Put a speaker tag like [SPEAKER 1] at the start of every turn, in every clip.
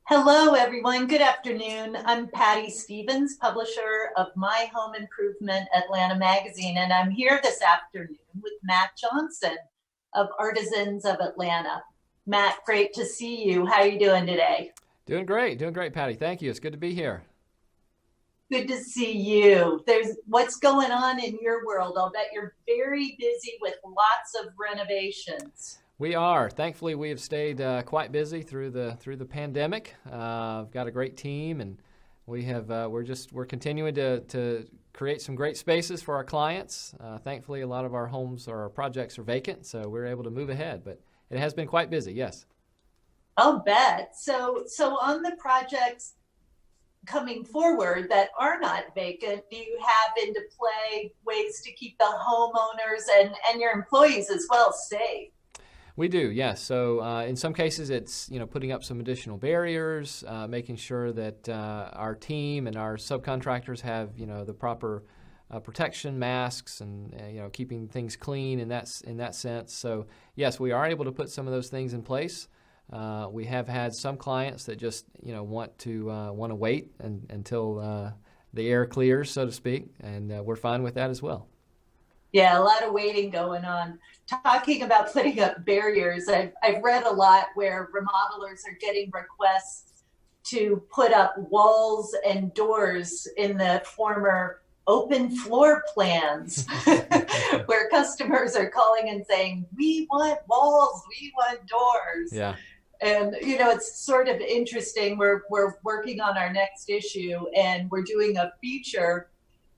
[SPEAKER 1] Hello, everyone. Good afternoon. I'm Patti Stephens, publisher of My Home Improvement Atlanta magazine, and I'm here this afternoon with Matt Johnson of Artisans of Atlanta. Matt, great to see you. How are you doing today?
[SPEAKER 2] Doing great, Patty. Thank you. It's good to be here.
[SPEAKER 1] Good to see you. There's what's going on in your world. I'll bet you're very busy with lots of renovations.
[SPEAKER 2] We are. Thankfully, we have stayed quite busy through the pandemic. I've got a great team, and we're continuing to create some great spaces for our clients. Thankfully, a lot of our homes or our projects are vacant, so we're able to move ahead. But it has been quite busy. Yes.
[SPEAKER 1] I'll bet. So on the projects coming forward that are not vacant, do you have into play ways to keep the homeowners and your employees as well safe?
[SPEAKER 2] We do, yes. So in some cases, it's putting up some additional barriers, making sure that our team and our subcontractors have the proper protection, masks, and keeping things clean in that sense. So yes, we are able to put some of those things in place. We have had some clients that just want to wait until the air clears, so to speak, and we're fine with that as well.
[SPEAKER 1] Yeah, a lot of waiting going on. Talking about putting up barriers, I've read a lot where remodelers are getting requests to put up walls and doors in the former open floor plans, where customers are calling and saying, "We want walls, we want doors."
[SPEAKER 2] Yeah.
[SPEAKER 1] And it's sort of interesting. We're working on our next issue, and we're doing a feature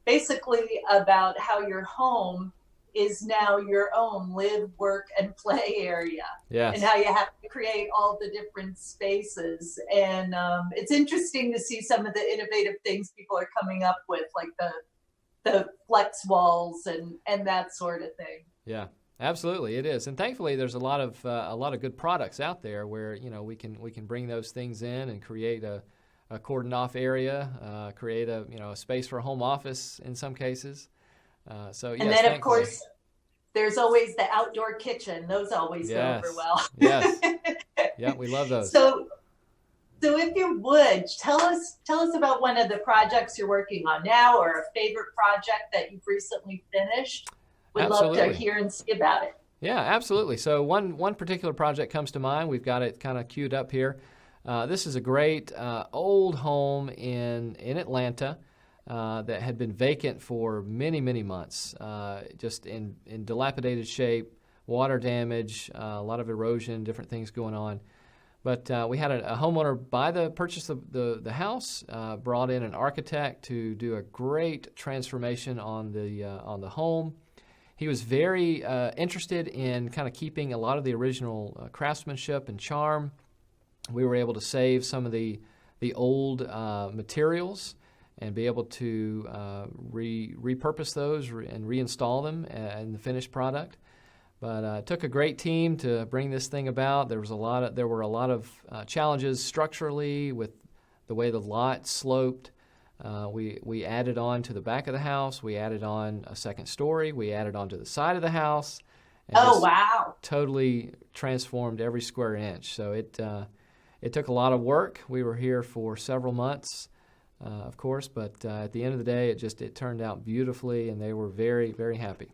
[SPEAKER 1] basically about how your home is now your own live, work, and play area.
[SPEAKER 2] Yes.
[SPEAKER 1] And how you have to create all the different spaces. And it's interesting to see some of the innovative things people are coming up with, like the flex walls and that sort of thing.
[SPEAKER 2] Yeah. Absolutely, it is, and thankfully, there's a lot of good products out there where we can bring those things in and create a cordoned off area, create a space for a home office in some cases. So yes,
[SPEAKER 1] and then, of
[SPEAKER 2] thankfully.
[SPEAKER 1] course, there's always the outdoor kitchen. Those always go over well.
[SPEAKER 2] Yes. Yeah, we love those.
[SPEAKER 1] So if you would, tell us about one of the projects you're working on now, or a favorite project that you've recently finished. We'd
[SPEAKER 2] Absolutely.
[SPEAKER 1] love to hear and see about it.
[SPEAKER 2] Yeah, absolutely. So one particular project comes to mind. We've got it kind of queued up here. This is a great old home in Atlanta that had been vacant for many, many months, just in dilapidated shape, water damage, a lot of erosion, different things going on. But we had a homeowner purchase the house, brought in an architect to do a great transformation on the home. He was very interested in kind of keeping a lot of the original craftsmanship and charm. We were able to save some of the old materials and be able to repurpose those and reinstall them in the finished product. But it took a great team to bring this thing about. There were a lot of challenges structurally with the way the lot sloped. We added on to the back of the house. We added on a second story. We added on to the side of the house. And
[SPEAKER 1] Oh, wow.
[SPEAKER 2] totally transformed every square inch. So it took a lot of work. We were here for several months, of course, but at the end of the day, it turned out beautifully, and they were very, very happy.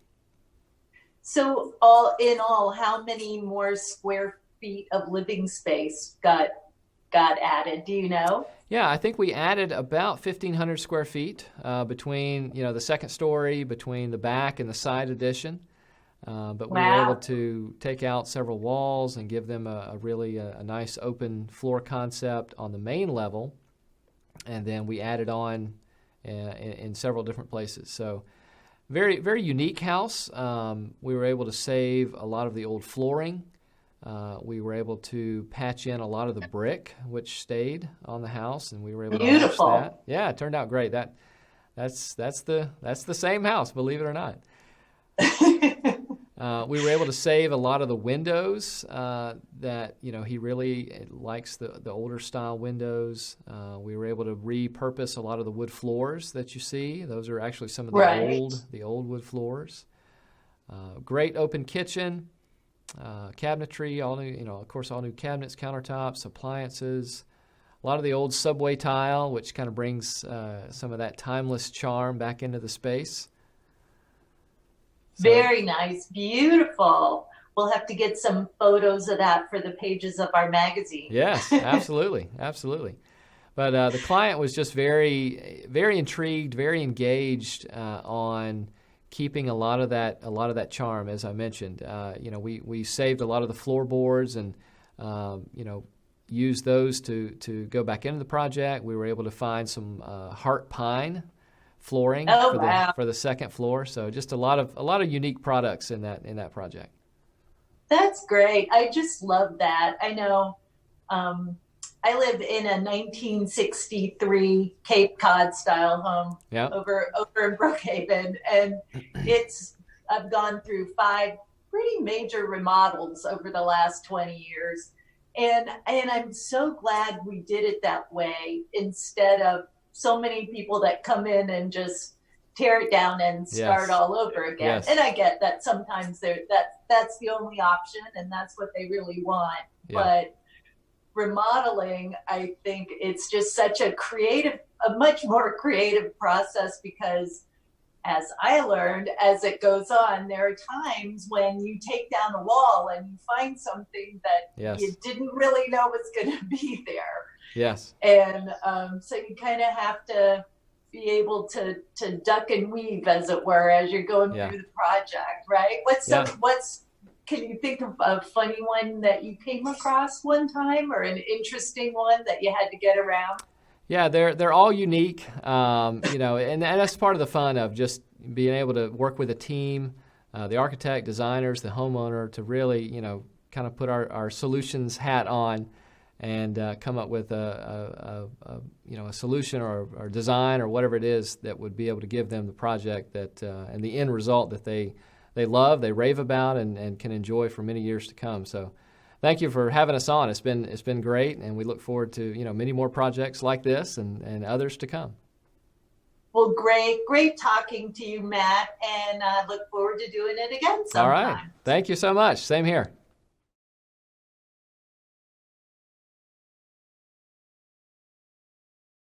[SPEAKER 1] So all in all, how many more square feet of living space got added? Do you know?
[SPEAKER 2] Yeah, I think we added about 1,500 square feet between the second story, between the back and the side addition. But we were able to take out several walls and give them a really nice open floor concept on the main level, and then we added on in several different places. So very, very unique house. We were able to save a lot of the old flooring. We were able to patch in a lot of the brick, which stayed on the house, and we were able to match that. Yeah, it turned out great. That's the same house, believe it or not. We were able to save a lot of the windows that he really likes the older style windows. We were able to repurpose a lot of the wood floors that you see. Those are actually some of the old wood floors. Great open kitchen. Cabinetry, all new, of course, all new cabinets, countertops, appliances, lot of the old subway tile, which kind of brings some of that timeless charm back into the space. So,
[SPEAKER 1] Very nice, beautiful. We'll have to get some photos of that for the pages of our magazine.
[SPEAKER 2] yes, absolutely, absolutely. But the client was just very, very intrigued, very engaged on keeping a lot of that charm, as I mentioned. We saved a lot of the floorboards and used those to go back into the project. We were able to find some heart pine flooring for the second floor. So just a lot of unique products in that project.
[SPEAKER 1] That's great. I just love that. I know I live in a 1963 Cape Cod style home over in Brookhaven, and I've gone through 5 pretty major remodels over the last 20 years. And I'm so glad we did it that way instead of so many people that come in and just tear it down and start all over again.
[SPEAKER 2] Yes.
[SPEAKER 1] And I get that sometimes that's the only option and that's what they really want.
[SPEAKER 2] Yeah.
[SPEAKER 1] But remodeling, I think it's just such a much more creative process because as I learned, as it goes on, there are times when you take down a wall and you find something that you didn't really know was going to be there.
[SPEAKER 2] Yes.
[SPEAKER 1] And so you kind of have to be able to duck and weave, as it were, as you're going through the project, right? Can you think of a funny one that you came across one time, or an interesting one that you had to get around?
[SPEAKER 2] Yeah, they're all unique, and that's part of the fun of just being able to work with a team, the architect, designers, the homeowner, to really, kind of put our solutions hat on and come up with a solution or design or whatever it is that would be able to give them the project that and the end result that they love, they rave about, and can enjoy for many years to come. So thank you for having us on. It's been great, and we look forward to many more projects like this and others to come.
[SPEAKER 1] Well, great talking to you, Matt, and I look forward to doing it again sometime.
[SPEAKER 2] All right. Thank you so much. Same here.